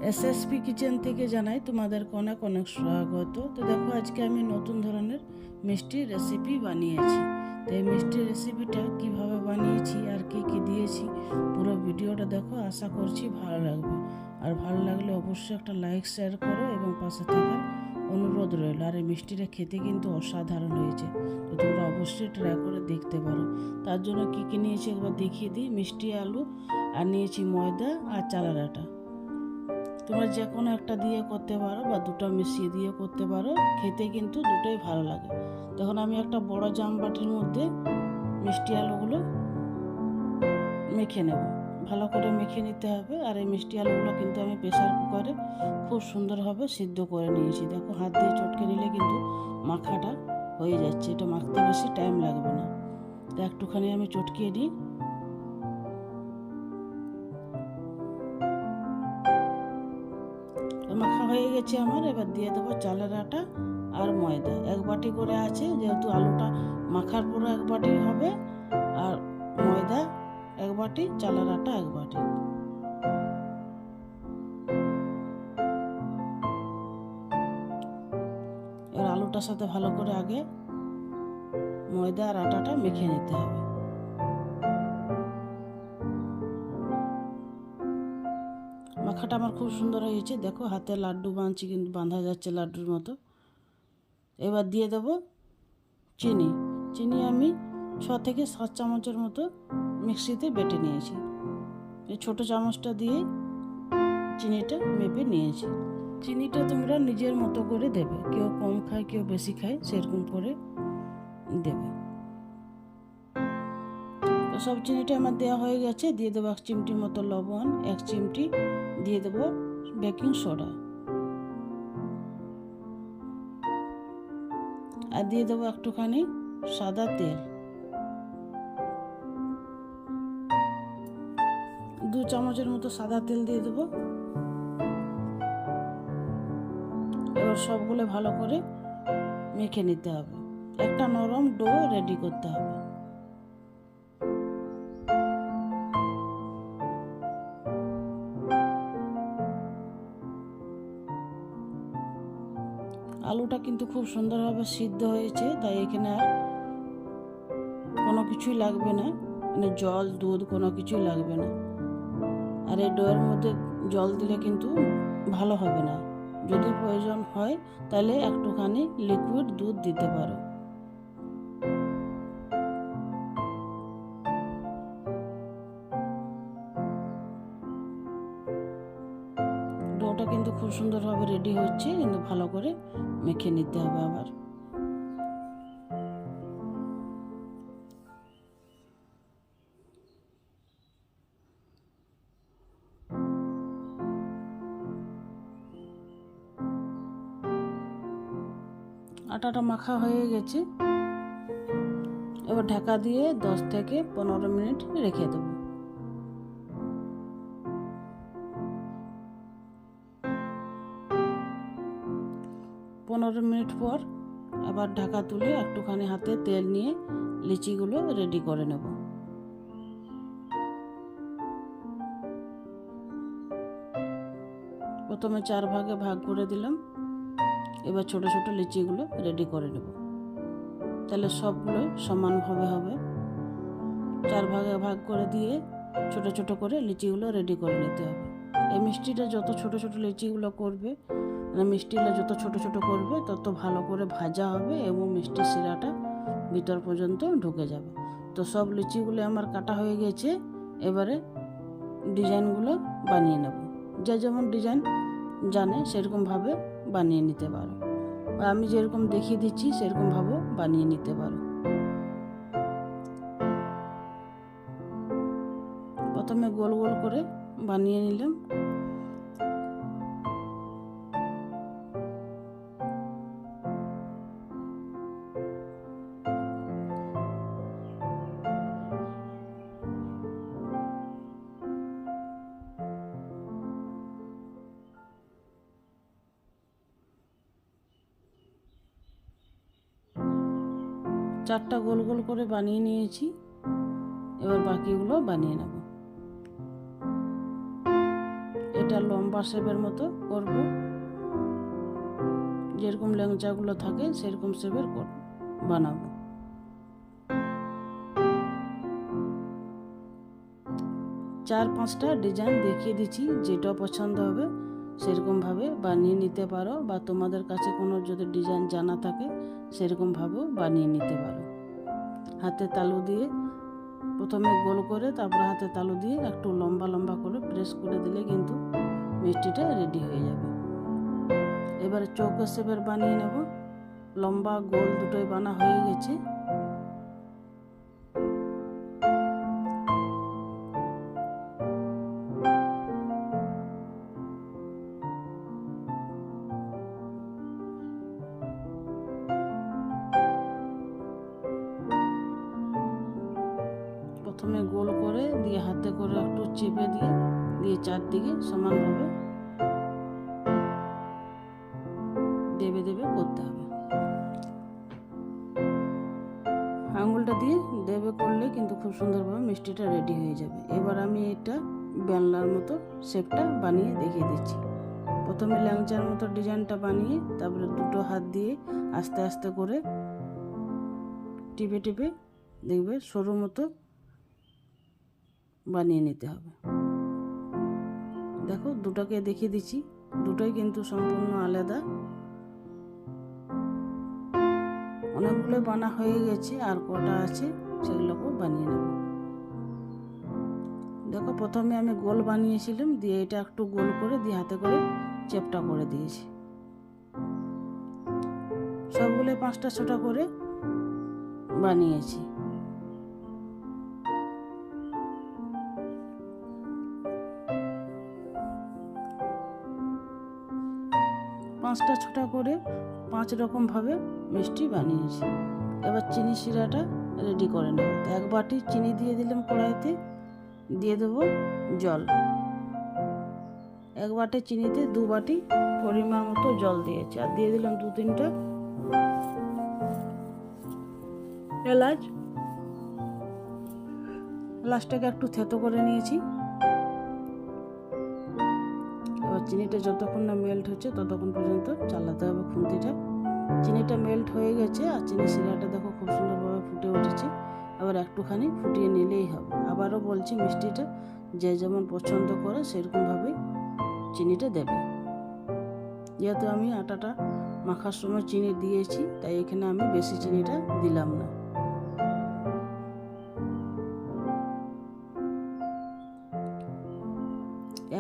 SSP kitchen থেকে জানাই তোমাদেরকে অনেক অনেক স্বাগত। তো দেখো, আজকে আমি নতুন ধরনের মিষ্টি রেসিপি বানিয়েছি। তো এই মিষ্টি রেসিপিটা কিভাবে বানিয়েছি আর কি কি দিয়েছি, পুরো ভিডিওটা দেখো। আশা করছি ভালো লাগবে। আর ভালো লাগলে অবশ্যই একটা লাইক শেয়ার করো এবং পাশে থাকার অনুরোধ রইল। আর এই মিষ্টিটা খেতে কিন্তু অসাধারণ হয়েছে, তো তোমরা অবশ্যই ট্রাই করে দেখতে পারো। তার জন্য কি কি নিয়েছি একবার দেখিয়ে দিই। মিষ্টি আলু, আর নিয়েছি ময়দা আর চালের আটা। তোমরা যে কোনো একটা দিয়ে করতে পারো বা দুটো মিশিয়ে দিয়ে করতে পারো, খেতে কিন্তু দুটোই ভালো লাগে। তখন আমি একটা বড় জাম বাটির মধ্যে মিষ্টি আলুগুলো মেখে নেব। ভালো করে মেখে নিতে হবে। আর এই মিষ্টি আলুগুলো কিন্তু আমি প্রেসার কুকারে খুব সুন্দরভাবে সিদ্ধ করে নিয়েছি। দেখো, হাত দিয়ে চটকে নিলে কিন্তু মাখাটা হয়ে যাচ্ছে। এটা মাখতে বেশি টাইম লাগবে না। তো একটুখানি আমি চটকিয়ে নিই। মাখা হয়ে গেছে আমার। এবার দিয়ে দেবো চালের আটা আর ময়দা। এক বাটি করে আছে, যেহেতু আলুটা মাখার পরে এক বাটি হবে। আর ময়দা এক বাটি, চালের আটা এক বাটি। এবার আলুটার সাথে ভালো করে আগে ময়দা আর আটাটা মেখে নিতে হবে। মাখাটা আমার খুব সুন্দর হয়েছে। দেখো, হাতে লাড্ডু বাঁধছি, কিন্তু বাঁধা যাচ্ছে লাড্ডুর মতো। এবার দিয়ে দেবো চিনি। চিনি আমি 6 থেকে 7 চামচের মতো মিক্সিতে বেটে নিয়েছি। এই ছোটো চামচটা দিয়ে চিনিটা মেপে নিয়েছি। চিনিটা তোমরা নিজের মতো করে দেবে, কেউ কম খায় কেউ বেশি খায়, সেরকম করে দেবে। তো সব চিনিটা আমার দেওয়া হয়ে গেছে। দিয়ে দেবো 1 চিমটির মতো লবণ, 1 চিমটি দিয়ে দেবো বেকিং সোডা, আর দিয়ে দেবো একটুখানি সাদা তেল। 2 চামচের মতো সাদা তেল দিয়ে দেবো। এবার সবগুলো ভালো করে মেখে নিতে হবে। একটা নরম ডো রেডি করতে হবে। আলুটা কিন্তু খুব সুন্দরভাবে সিদ্ধ হয়েছে, তাই এখানে আর কোনো কিছুই লাগবে না, মানে জল দুধ কোনো কিছুই লাগবে না। আর এই ডোয়ের মধ্যে জল দিলে কিন্তু ভালো হবে না। যদি প্রয়োজন হয় তাহলে একটুখানি লিকুইড দুধ দিতে পারো। ডোটা কিন্তু খুব সুন্দরভাবে রেডি হচ্ছে, কিন্তু ভালো করে মেখে নিতে হবে। আবার আটাটা মাখা হয়ে গেছে। এবার ঢাকা দিয়ে 10 থেকে 15 মিনিট রেখে দেবো। 15 মিনিট পর আবার ঢাকা তুলে একটুখানি হাতে তেল নিয়ে লিচিগুলো রেডি করে নেব। প্রথমে 4 ভাগে ভাগ করে দিলাম। এবার ছোট ছোট লিচিগুলো রেডি করে নেব, তাহলে সবগুলো সমানভাবে হবে। 4 ভাগে ভাগ করে দিয়ে ছোট ছোট করে লিচিগুলো রেডি করে নিতে হবে। এই মিষ্টিটা যত ছোট ছোট লিচিগুলো করবে, মানে মিষ্টিটা যত ছোট ছোট করবে তত ভালো করে ভাজা হবে এবং মিষ্টির শিরাটা ভিতর পর্যন্ত ঢুকে যাবে। তো সব লিচিগুলো আমার কাটা হয়ে গেছে। এবারে ডিজাইনগুলো বানিয়ে নেব। যে যেমন ডিজাইন জানে সেরকমভাবে বানিয়ে নিতে পারো, বা আমি যেরকম দেখিয়ে দিচ্ছি সেরকমভাবে বানিয়ে নিতে পারো। প্রথমে গোল গোল করে বানিয়ে নিলাম। চারটা গোল গোল করে বানিয়ে নিয়েছি। এবার বাকিগুলো বানিয়ে নেব। এটা লম্বা শেপের মতো করব, যেরকম ল্যাংচাগুলো থাকে সেরকম শেপের বানাবো। চার পাঁচটা ডিজাইন দেখিয়ে দিচ্ছি, যেটা পছন্দ হবে সেরকমভাবে বানিয়ে নিতে পারো, বা তোমাদের কাছে কোনো যদি ডিজাইন জানা থাকে সেরকমভাবেও বানিয়ে নিতে পারো। হাতে তালু দিয়ে প্রথমে গোল করে, তারপরে হাতে তালু দিয়ে একটু লম্বা লম্বা করে প্রেস করে দিলে কিন্তু মিষ্টিটা রেডি হয়ে যাবে। এবারে চৌকো শেপের বানিয়ে নেব। লম্বা গোল দুটোই বানা হয়ে গেছে। প্রথমে গোল করে দিয়ে হাতে করে একটু চেপে দিয়ে চারদিকে সমানভাবে দেবে দেবে করতে হবে। আঙুলটা দিয়ে দেবে করলে কিন্তু খুব সুন্দরভাবে মিষ্টিটা রেডি হয়ে যাবে। এবার আমি এটা বেলনার মতো শেপটা বানিয়ে দেখিয়ে দিচ্ছি। প্রথমে ল্যাংচার মতো ডিজাইনটা বানিয়ে তারপরে দুটো হাত দিয়ে আস্তে আস্তে করে টিপে টিপে দেখবে সরু মতো বানিয়ে নিতে হবে। দেখো দুটোকে দেখিয়ে দিচ্ছি, দুটোই কিন্তু সম্পূর্ণ আলাদা। অনেকগুলো বানা হয়ে গেছে, আর কটা আছে সেগুলোকেও বানিয়ে নেব। দেখো প্রথমে আমি গোল বানিয়েছিলাম, দিয়ে এটা একটু গোল করে দিয়ে হাতে করে চেপটা করে দিয়েছি। সবগুলো 5টা 6টা করে বানিয়েছি। পাঁচটা 6টা করে 5 রকম ভাবে মিষ্টি বানিয়েছি। এবার চিনি শিরাটা রেডি করে নেব। 1 বাটি চিনি দিয়ে দিলাম কড়াইতে, দিয়ে দেবো জল। 1 বাটি চিনিতে 2 বাটি পরিমাণ মতো জল দিয়েছি, আর দিয়ে দিলাম 2-3টা এলাচ। এলাচটাকে একটু থেতো করে নিয়েছি। এবার চিনিটা যতক্ষণ না মেল্ট হচ্ছে ততক্ষণ পর্যন্ত চালাতে হবে খুন্তিটা। চিনিটা মেল্ট হয়ে গেছে, আর চিনি শিরাটা দেখো খুব সুন্দরভাবে ফুটে উঠেছে। আবার একটুখানি ফুটিয়ে নিলেই হবে। আবারও বলছি, মিষ্টিটা যে যেমন পছন্দ করে সেরকমভাবে চিনিটা দেবে। যেহেতু আমি আটাটা মাখার সময় চিনি দিয়েছি, তাই এখানে আমি বেশি চিনিটা দিলাম না।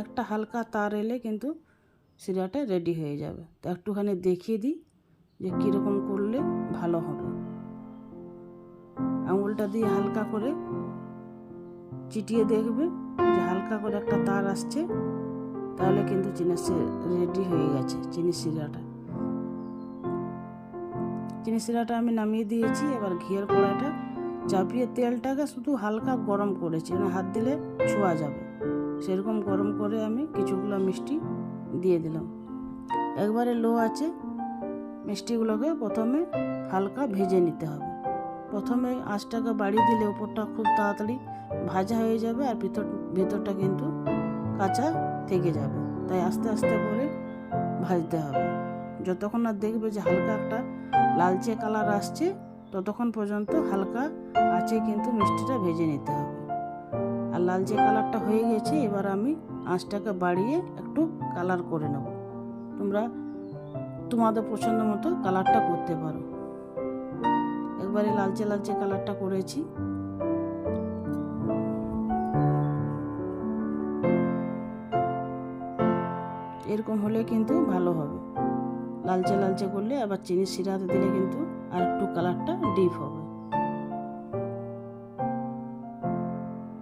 একটা হালকা তার এলে কিন্তু শিরাটা রেডি হয়ে যাবে। তো একটুখানি দেখিয়ে দিই যে কীরকম করলে ভালো হবে। আঙুলটা দিয়ে হালকা করে চিটিয়ে দেখবে যে হালকা করে একটা তার আসছে, তাহলে কিন্তু চিনি রেডি হয়ে গেছে। চিনি শিরাটা আমি নামিয়ে দিয়েছি। এবার ঘিয়ের কড়াইটা চাপিয়ে তেলটাকে শুধু হালকা গরম করেছি, মানে হাত দিলে ছোঁয়া যাবে সেরকম গরম করে আমি কিছুগুলো মিষ্টি দিয়ে দিলাম। একবারে লো আছে মিষ্টিগুলোকে প্রথমে হালকা ভেজে নিতে হবে। প্রথমে আঁচটাকে বাড়িয়ে দিলে উপরটা খুব তাড়াতাড়ি ভাজা হয়ে যাবে, আর ভেতরটা কিন্তু কাঁচা থেকে যাবে। তাই আস্তে আস্তে করে ভাজতে হবে। যতক্ষণ না দেখবে যে হালকা একটা লালচে কালার আসছে, ততক্ষণ পর্যন্ত হালকা আঁচে কিন্তু মিষ্টিটা ভেজে নিতে হবে। আর লালচে কালারটা হয়ে গেছে, এবার আমি আঁচটাকে বাড়িয়ে একটু কালার করে নেব। তোমরা তোমাদের পছন্দ মতো কালারটা করতে পারো। একবারে লালচে লালচে কালারটা করেছি। এরকম হলে কিন্তু ভালো হবে। লালচে লালচে করলে আবার চিনি শিরাতে দিলে কিন্তু আর একটু কালারটা ডিপ হবে।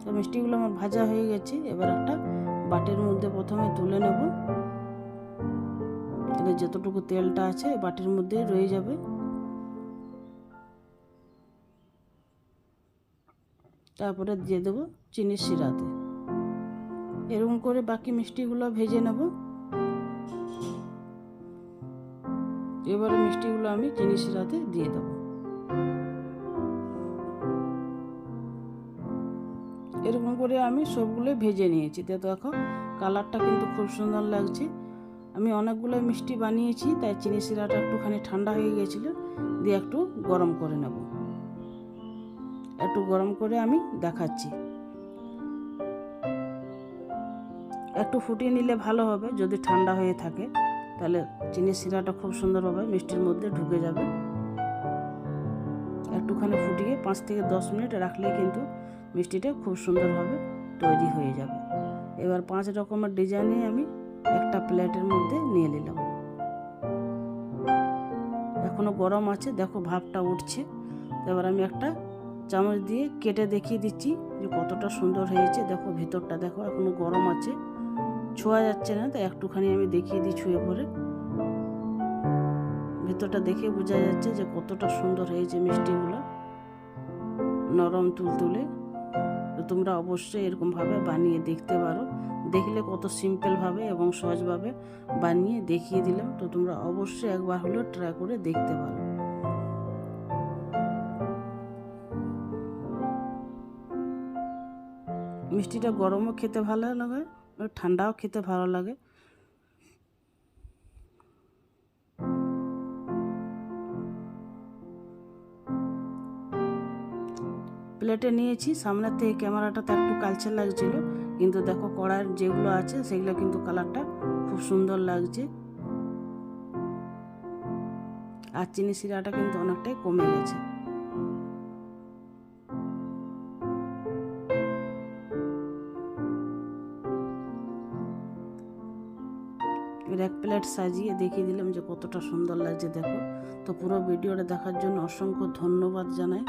তো মিষ্টিগুলো আমার ভাজা হয়ে গেছে। এবার একটা বাটির মধ্যে প্রথমে তুলে নেব। তাহলে যতটুকু তেলটা আছে বাটির মধ্যে রয়ে যাবে। তারপরে দিয়ে দেবো চিনির শিরাতে। এরকম করে বাকি মিষ্টিগুলো ভেজে নেব। এবারে মিষ্টিগুলো আমি চিনি শিরাতে দিয়ে দেবো। এরকম করে আমি সবগুলো ভেজে নিয়েছি। তো দেখো কালারটা কিন্তু খুব সুন্দর লাগছে। আমি অনেকগুলো মিষ্টি বানিয়েছি, তাই চিনি শিরাটা একটুখানি ঠান্ডা হয়ে গিয়েছিল, দিয়ে একটু গরম করে নেব। একটু গরম করে আমি দেখাচ্ছি। একটু ফুটিয়ে নিলে ভালো হবে, যদি ঠান্ডা হয়ে থাকে তাহলে চিনি শিরাটা খুব সুন্দরভাবে মিষ্টির মধ্যে ঢুকে যাবে। একটুখানি ফুটিয়ে 5 থেকে 10 মিনিট রাখলেই কিন্তু মিষ্টিটা খুব সুন্দরভাবে তৈরি হয়ে যাবে। এবার 5 রকমের ডিজাইনে আমি একটা প্লেটের মধ্যে নিয়ে নিলাম। এখনো গরম আছে, দেখো ভাপটা উঠছে। এবার আমি একটা চামচ দিয়ে কেটে দেখিয়ে দিচ্ছি যে কতটা সুন্দর হয়েছে। দেখো ভিতরটা দেখো এখনো গরম আছে, ছোঁয়া যাচ্ছে না, তাই একটুখানি আমি দেখিয়ে দিই ছুঁয়ে পরে। ভিতরটা দেখে বোঝা যাচ্ছে যে কতটা সুন্দর হয়েছে মিষ্টিগুলো, নরম তুলতুলে। তো তোমরা অবশ্যই এরকমভাবে বানিয়ে দেখতে পারো। দেখলে কত সিম্পলভাবে এবং সহজভাবে বানিয়ে দেখিয়ে দিলাম। তো তোমরা অবশ্যই একবার হলেও ট্রাই করে দেখতে পারো। মিষ্টিটা গরমও খেতে ভালো লাগে, ঠান্ডাও খেতে ভালো লাগে। প্লেটে নিয়েছি, সামনের থেকে ক্যামেরাটাতে একটু কালচে লাগছিল, কিন্তু দেখো কড়াইয়ের যেগুলো আছে সেগুলো কিন্তু কালারটা খুব সুন্দর লাগছে। আর চিনি শিরাটা কিন্তু অনেকটাই কমে গেছে। এর এক প্লেট সাজিয়ে দেখিয়ে দিলাম যে কতটা সুন্দর লাগছে দেখো। তো পুরো ভিডিওটা দেখার জন্য অসংখ্য ধন্যবাদ জানাই।